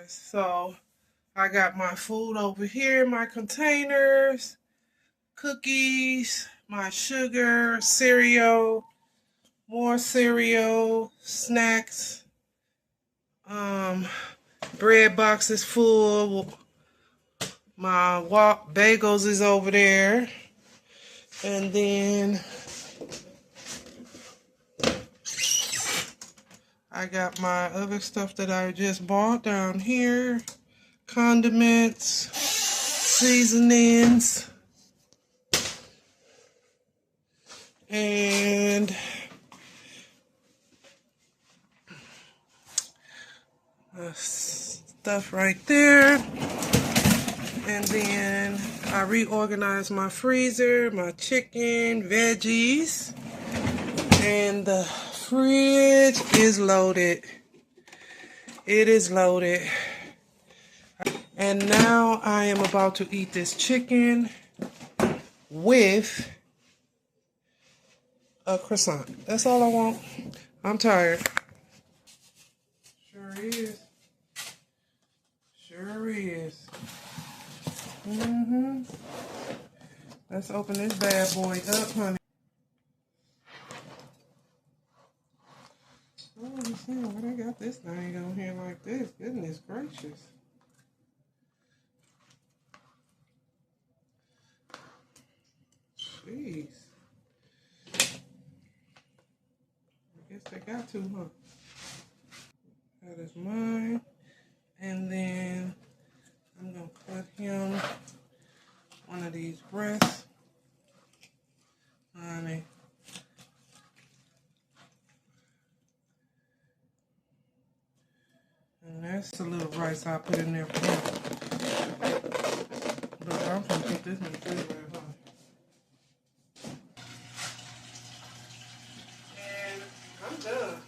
So I got my food over here in my containers, cookies, my sugar, cereal, more cereal, snacks, bread boxes full. My bagels is over there. And then I got my other stuff that I just bought down here. Condiments, seasonings, and stuff right there. And then I reorganized my freezer, my chicken, veggies, and the fridge is loaded. It is loaded. And now I am about to eat this chicken with a croissant. That's all I want. I'm tired. Sure is. Sure is. Let's open this bad boy up, honey. I don't understand why they got this thing on here like this. Goodness gracious. Jeez. I guess they got to, huh? That is mine. And then I'm going to cut him one of these breasts. Honey. And that's the little rice I put in there for him. But I'm going to put this in the refrigerator, huh? And I'm done.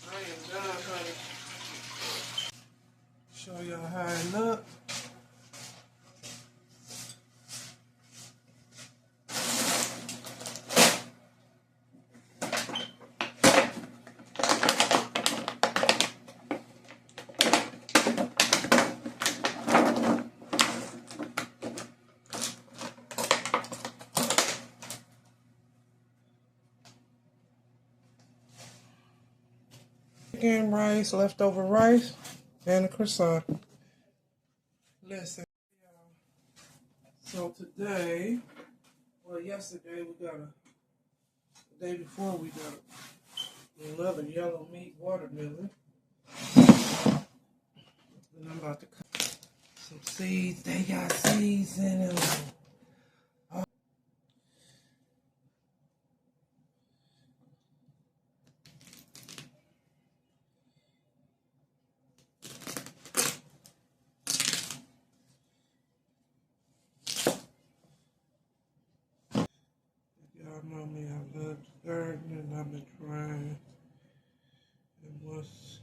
I am done, honey. Show y'all how it look. Chicken, rice, leftover rice, and a croissant. Listen, so today, well, yesterday the day before we got another yellow meat watermelon. And I'm about to cut some seeds. They got seeds in them. Y'all know me, I love gardening. I've been trying. And once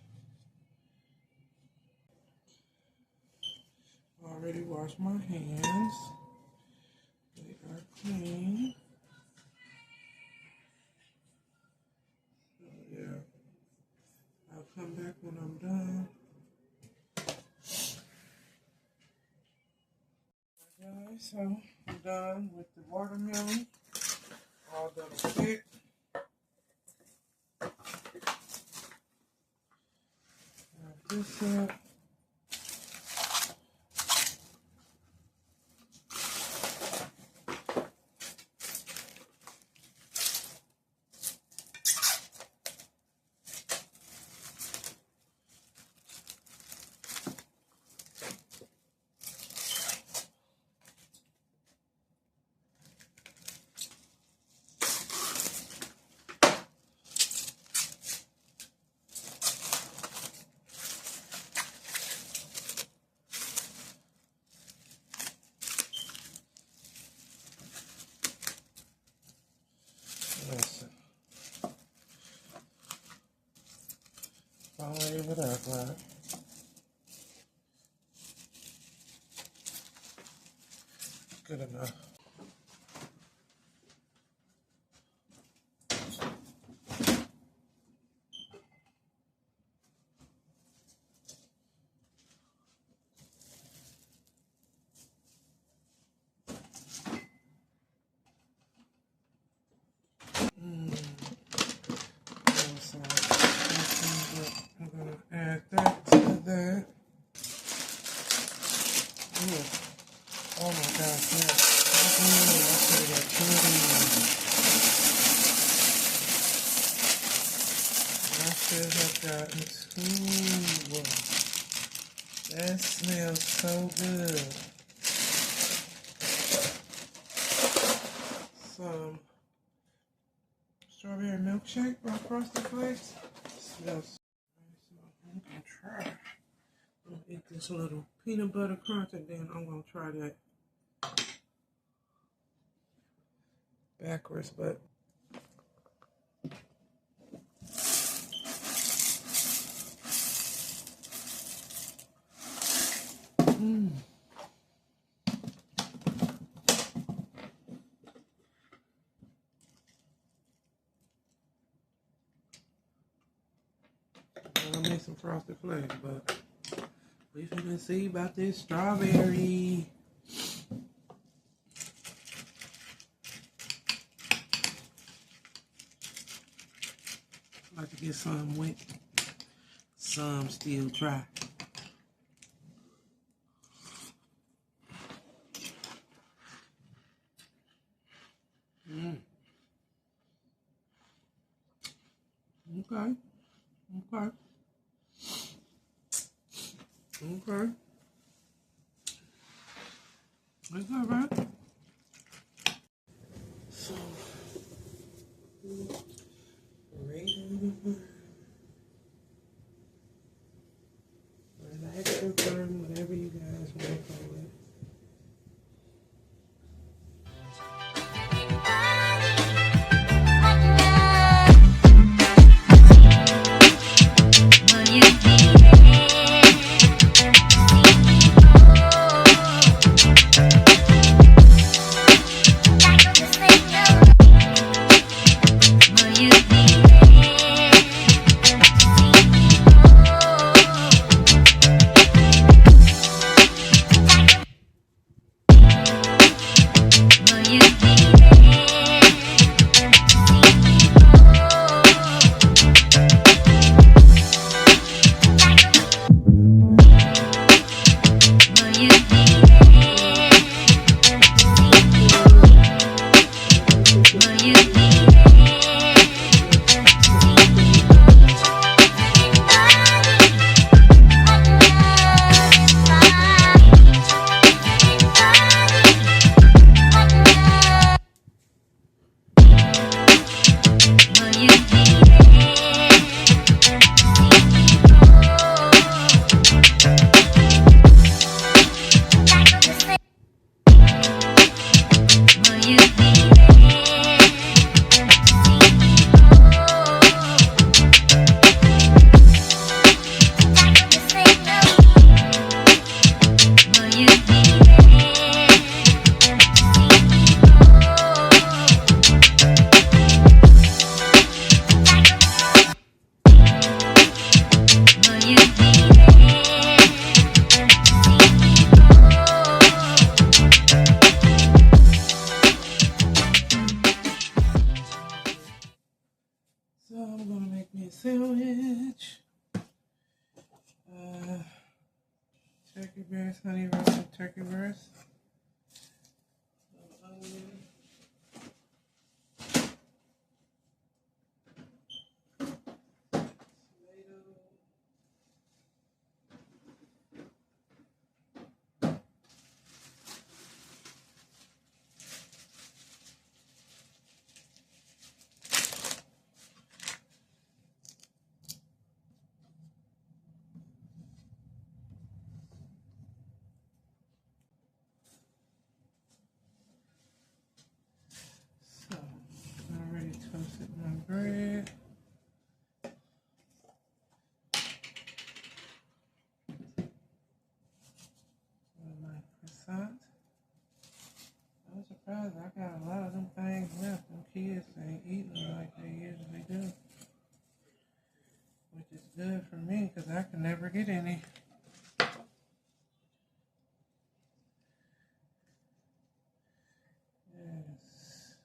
I already washed my hands. They are clean. So yeah, I'll come back when I'm done. Guys, so I'm done with the watermelon. All done quick. This up. Listen. I'll leave it up, right? Good enough. says I've gotten two. That smells so good. Some strawberry milkshake by Frosted Flakes. Smells. So I'm gonna try. I'm gonna eat this little peanut butter crunch, and then I'm gonna try that backwards, but. I'll make some Frosted Flakes, but we finna see about this strawberry. I like to get some wet, some still dry. Okay. Okay. Okay. That's all right. So, relax or burn, whatever you guys want to call it. So I'm gonna make me a sandwich. Turkey breast, honey roasted turkey breast. Onion. So, I already toasted my bread. My croissant. I was surprised I got a lot of them things left. Them kids ain't eating like they usually do. Which is good for me because I can never get any. Yes.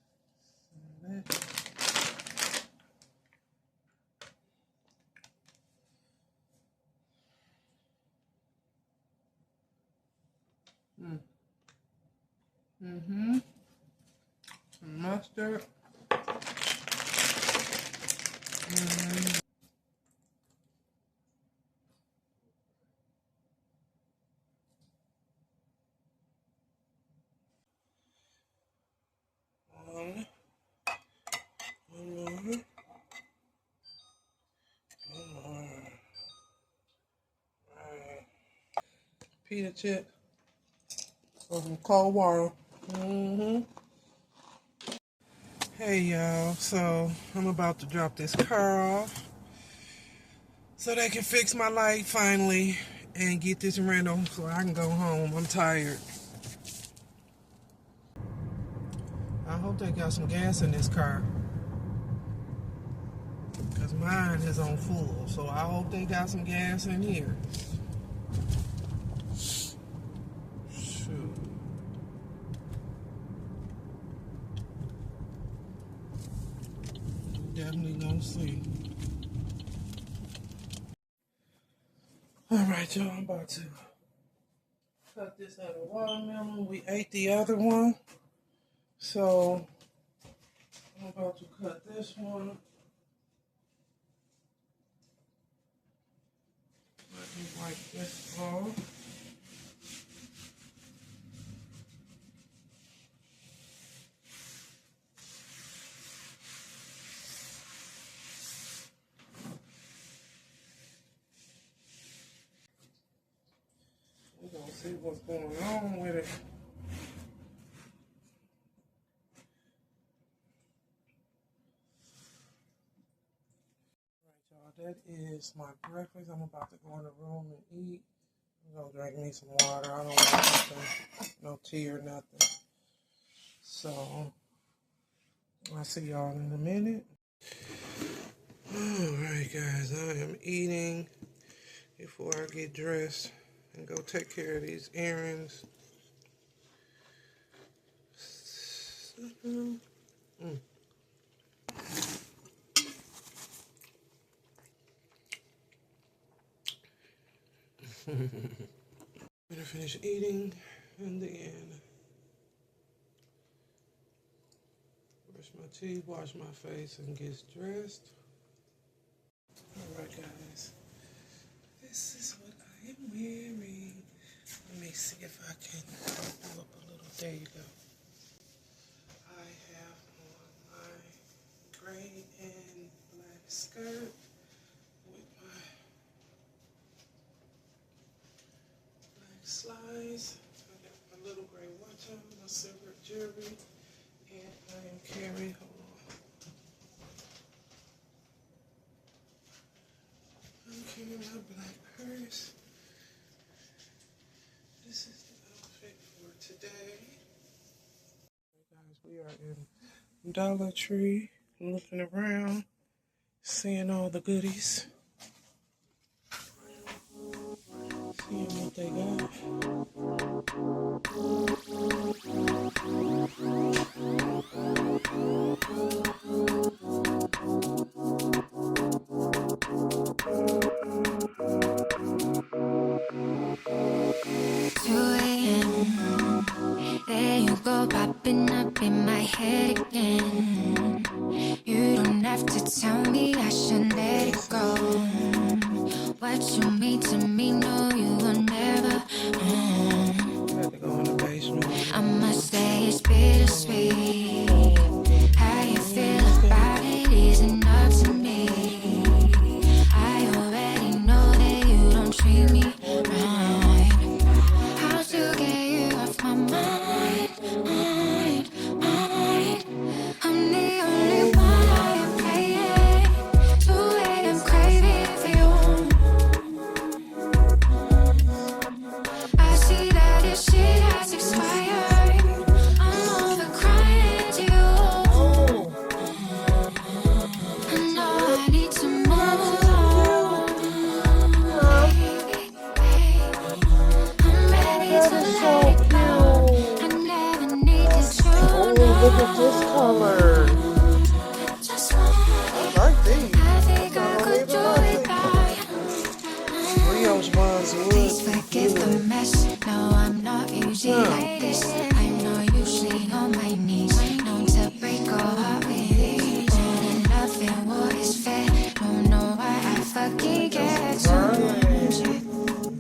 Mm-hmm. Some mustard. pita chip or some cold water. Hey y'all, so I'm about to drop this car off so they can fix my light finally and get this rental so I can go home. I'm tired. I hope they got some gas in this car, because mine is on full, so I hope they got some gas in here. Shoot. Definitely gonna see. Alright, y'all, I'm about to cut this out of watermelon. We ate the other one, so I'm about to cut this one. Let me wipe this off. We're gonna see what's going on with it. That is my breakfast. I'm about to go in the room and eat. I'm gonna drink me some water. I don't want nothing, no tea or nothing. So I'll see y'all in a minute. Alright guys, I am eating before I get dressed and go take care of these errands. I'm gonna finish eating and then brush my teeth, wash my face, and get dressed. Alright guys, this is what I am wearing. Let me see if I can do up a little. There you go. I have on my gray and black skirt with my slides. I got my little gray watch on, my silver jewelry, and I am carrying, hold on. I'm carrying my black purse. This is the outfit for today. Hey guys, we are in Dollar Tree, looking around, seeing all the goodies. Seeing what they got. There you go, popping up in my head again. You don't have to tell me I should let it go. What you mean to me, no, you will never. Had to go in the basement. I must say it's bittersweet. How you feel about it isn't up to me. I already know that you don't treat me right. How to get you off my mind, mind. I'm the only one I am playing. The way I'm craving for you. I see that this shit has expired. I'm over crying to you. I know I need to move on. I'm ready to let it go. I never needed you. Oh, look at this color. Just want I like these. I think I could do without you. Brioche buns Please would. forgive the mess. No, I'm not usually like this. I'm not usually on my knees. Known to break a heart with ease. Only nothing what is fair. Don't know why I fucking get so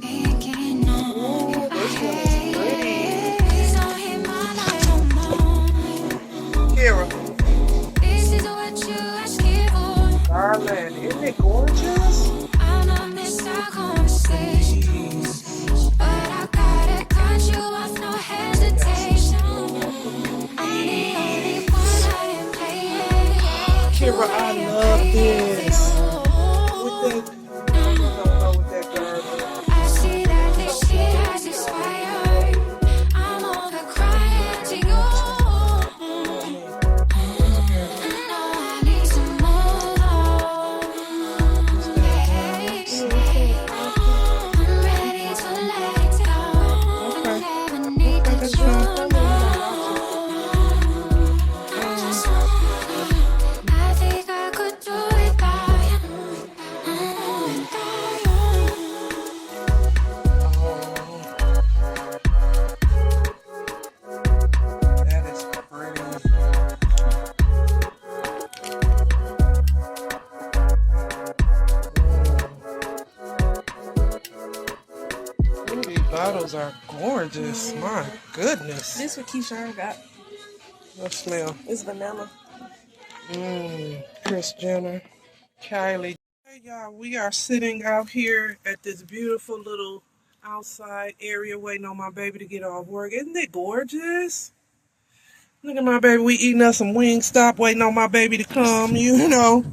thinking on. I hate it. Please don't hit my light no more. Kira, This is what you asking for. darling, isn't it gorgeous? I'm not missed our conversations, but I got Amber, I love this. With that, I don't know with that garden. I see that this shit has expired. I'm over crying to you. I know I need to move on. I'm ready to let go. Okay. Never need to That's you. fine. I think I could do without you. Without you. That is pretty. Ooh, these bottles are gorgeous. My goodness. This what Keyshawn got. What smell? It's vanilla. Kris Jenner. Kylie. Hey y'all, we are sitting out here at this beautiful little outside area waiting on my baby to get off work. Isn't it gorgeous? Look at my baby. We eating us some Wingstop, waiting on my baby to come, you know.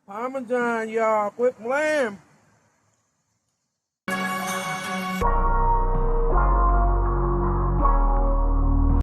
Parmesan, y'all. Quit playing.